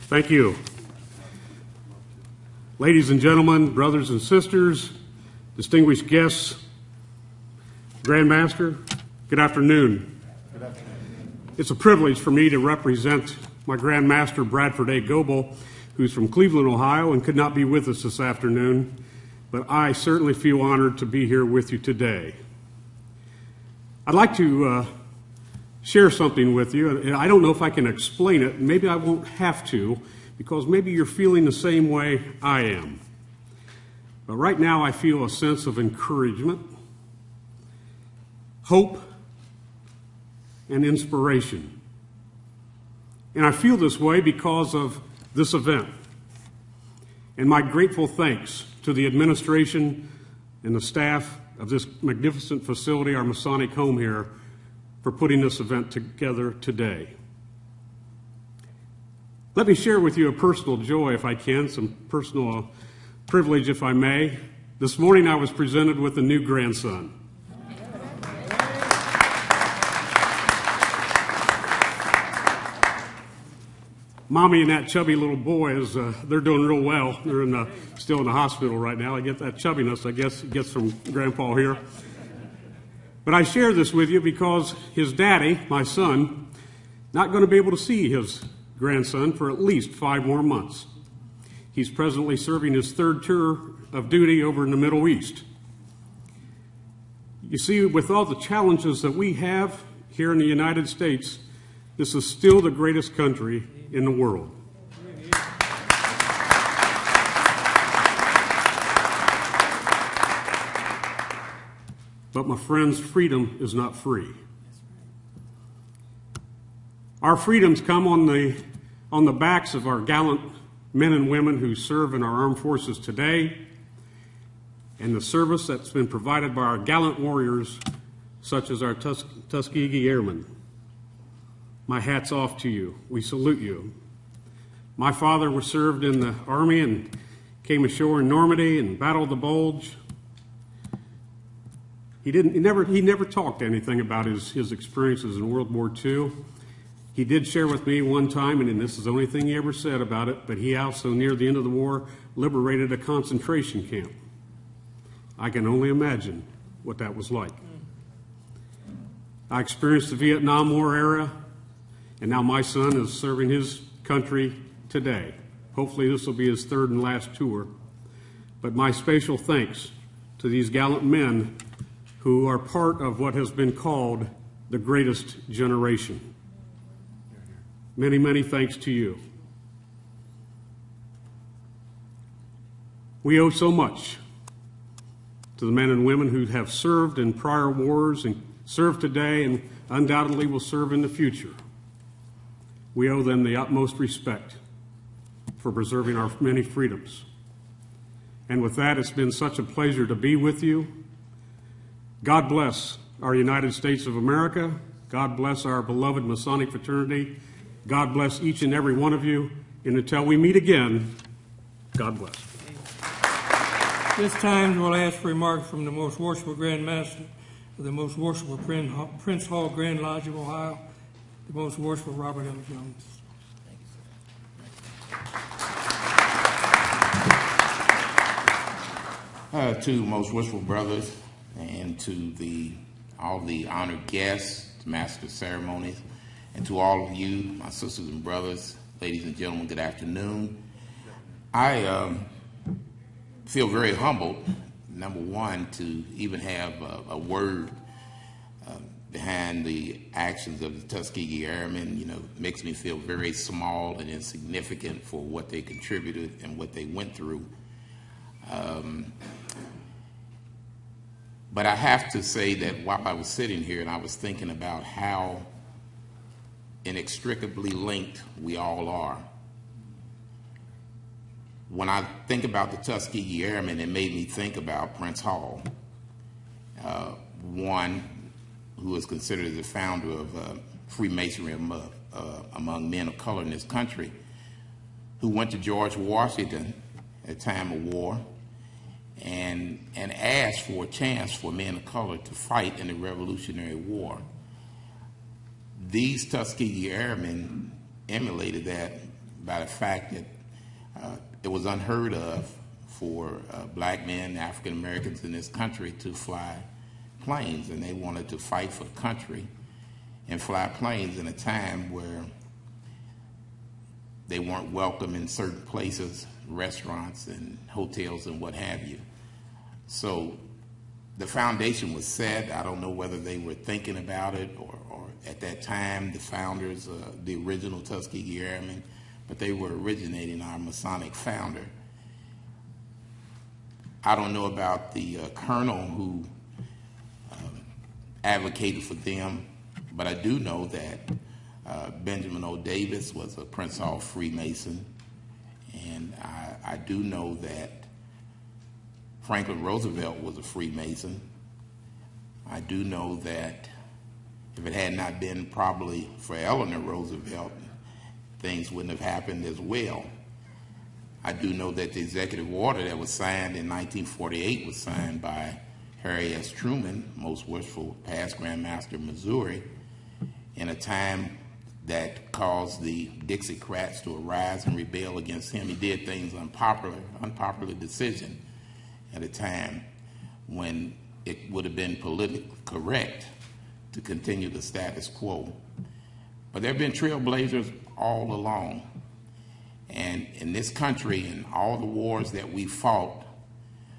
Thank you. Ladies and gentlemen, brothers and sisters, distinguished guests, Grand Master, good afternoon. Good afternoon. It's a privilege for me to represent my Grand Master, Bradford A. Goebel, who's from Cleveland, Ohio, and could not be with us this afternoon, but I certainly feel honored to be here with you today. I'd like to share something with you, and I don't know if I can explain it. Maybe I won't have to, because maybe you're feeling the same way I am. But right now I feel a sense of encouragement, hope, and inspiration. And I feel this way because of this event. And my grateful thanks to the administration and the staff of this magnificent facility, our Masonic home here, for putting this event together today. Let me share with you a personal joy, if I can, some personal privilege, if I may. This morning I was presented with a new grandson. Mommy and that chubby little boy, they're doing real well. They're still in the hospital right now. I get that chubbiness, I guess, it gets from Grandpa here. But I share this with you because his daddy, my son, not going to be able to see his grandson for at least 5 more months. He's presently serving his 3rd tour of duty over in the Middle East. You see, with all the challenges that we have here in the United States, this is still the greatest country in the world. But my friends, freedom is not free. Our freedoms come on the backs of our gallant men and women who serve in our armed forces today, and the service that's been provided by our gallant warriors, such as our Tuskegee Airmen. My hat's off to you. We salute you. My father was served in the Army and came ashore in Normandy and battled the Bulge. He never talked anything about his experiences in World War II. He did share with me one time, and this is the only thing he ever said about it, but he also, near the end of the war, liberated a concentration camp. I can only imagine what that was like. I experienced the Vietnam War era, and now my son is serving his country today. Hopefully this will be his 3rd and last tour. But my special thanks to these gallant men who are part of what has been called the greatest generation. Many, many thanks to you. We owe so much to the men and women who have served in prior wars and serve today and undoubtedly will serve in the future. We owe them the utmost respect for preserving our many freedoms. And with that, it's been such a pleasure to be with you. God bless our United States of America. God bless our beloved Masonic fraternity. God bless each and every one of you. And until we meet again, God bless. This time we'll ask for remarks from the Most Worshipful Grand Master of the Most Worshipful Prince Hall Grand Lodge of Ohio, the Most Worshipful Robert L. Jones. To Most Worshipful brothers and to all the honored guests, to Master of Ceremonies, and to all of you, my sisters and brothers, ladies and gentlemen, good afternoon. I feel very humbled, number one, to even have a word behind the actions of the Tuskegee Airmen. You know, makes me feel very small and insignificant for what they contributed and what they went through. But I have to say that while I was sitting here and I was thinking about how inextricably linked we all are, when I think about the Tuskegee Airmen, it made me think about Prince Hall, one who is considered the founder of Freemasonry among men of color in this country, who went to George Washington at a time of war and asked for a chance for men of color to fight in the Revolutionary War. These Tuskegee Airmen emulated that by the fact that it was unheard of for black men, African Americans in this country to fly planes, and they wanted to fight for the country and fly planes in a time where they weren't welcome in certain places, restaurants and hotels and what have you. So the foundation was set. I don't know whether they were thinking about it or at that time the founders, the original Tuskegee Airmen, but they were originating our Masonic founder. I don't know about the colonel who advocated for them, but I do know that Benjamin O. Davis was a Prince Hall Freemason, and I do know that Franklin Roosevelt was a Freemason. I do know that if it had not been probably for Eleanor Roosevelt, things wouldn't have happened as well. I do know that the executive order that was signed in 1948 was signed by Harry S. Truman, most worshipful past Grand Master of Missouri, in a time that caused the Dixiecrats to arise and rebel against him. He did things unpopular decision at a time when it would have been politically correct to continue the status quo. But there have been trailblazers all along. And in this country, in all the wars that we fought,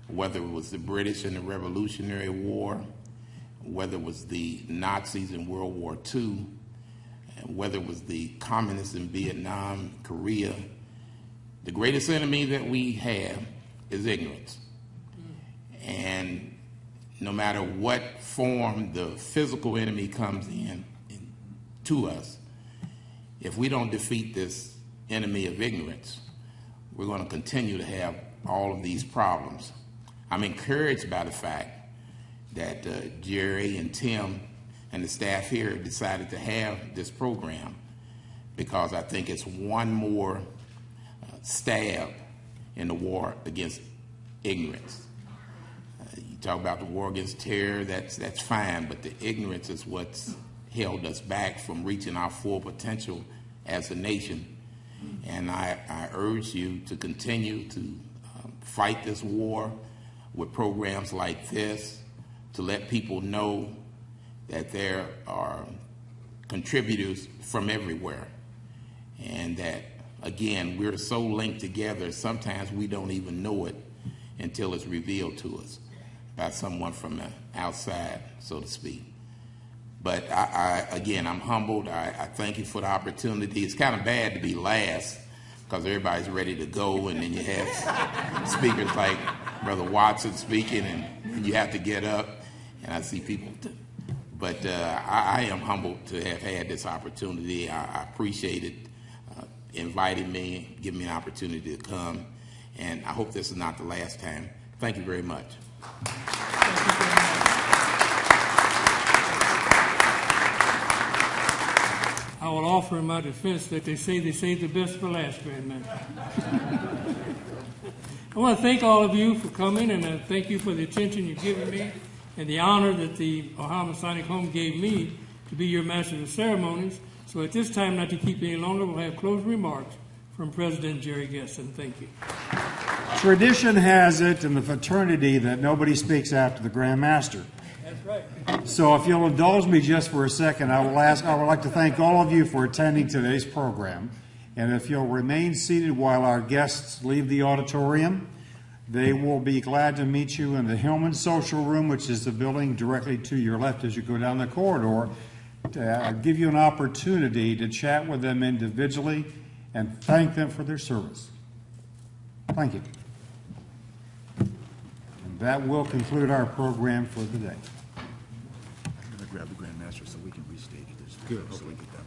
whether it was the British in the Revolutionary War, whether it was the Nazis in World War II, whether it was the communists in Vietnam, Korea, the greatest enemy that we have is ignorance. And no matter what form the physical enemy comes in to us, if we don't defeat this enemy of ignorance, we're going to continue to have all of these problems. I'm encouraged by the fact that Jerry and Tim and the staff here decided to have this program, because I think it's one more stab in the war against ignorance. You talk about the war against terror, that's fine, but the ignorance is what's held us back from reaching our full potential as a nation. And I urge you to continue to fight this war with programs like this, to let people know that there are contributors from everywhere, and that, again, we're so linked together, sometimes we don't even know it until it's revealed to us by someone from the outside, so to speak. But again, I'm humbled. I thank you for the opportunity. It's kind of bad to be last because everybody's ready to go, and then you have speakers like Brother Watson speaking, and you have to get up, and I see people. But I am humbled to have had this opportunity. I appreciate it, inviting me, giving me an opportunity to come, and I hope this is not the last time. Thank you very much. I will offer in my defense that they say the best for last, Grandmaster. I want to thank all of you for coming, and thank you for the attention you've given me and the honor that the Ohio Masonic Home gave me to be your Master of Ceremonies. So at this time, not to keep any longer, we'll have closing remarks from President Jerry Gesson. Thank you. Tradition has it in the fraternity that nobody speaks after the Grand Master. That's right. So if you'll indulge me just for a second, I would like to thank all of you for attending today's program. And if you'll remain seated while our guests leave the auditorium, they will be glad to meet you in the Hillman Social Room, which is the building directly to your left as you go down the corridor, to give you an opportunity to chat with them individually and thank them for their service. Thank you. And that will conclude our program for the day. I'm going to grab the Grand Master so we can restage this. Good. So we get that.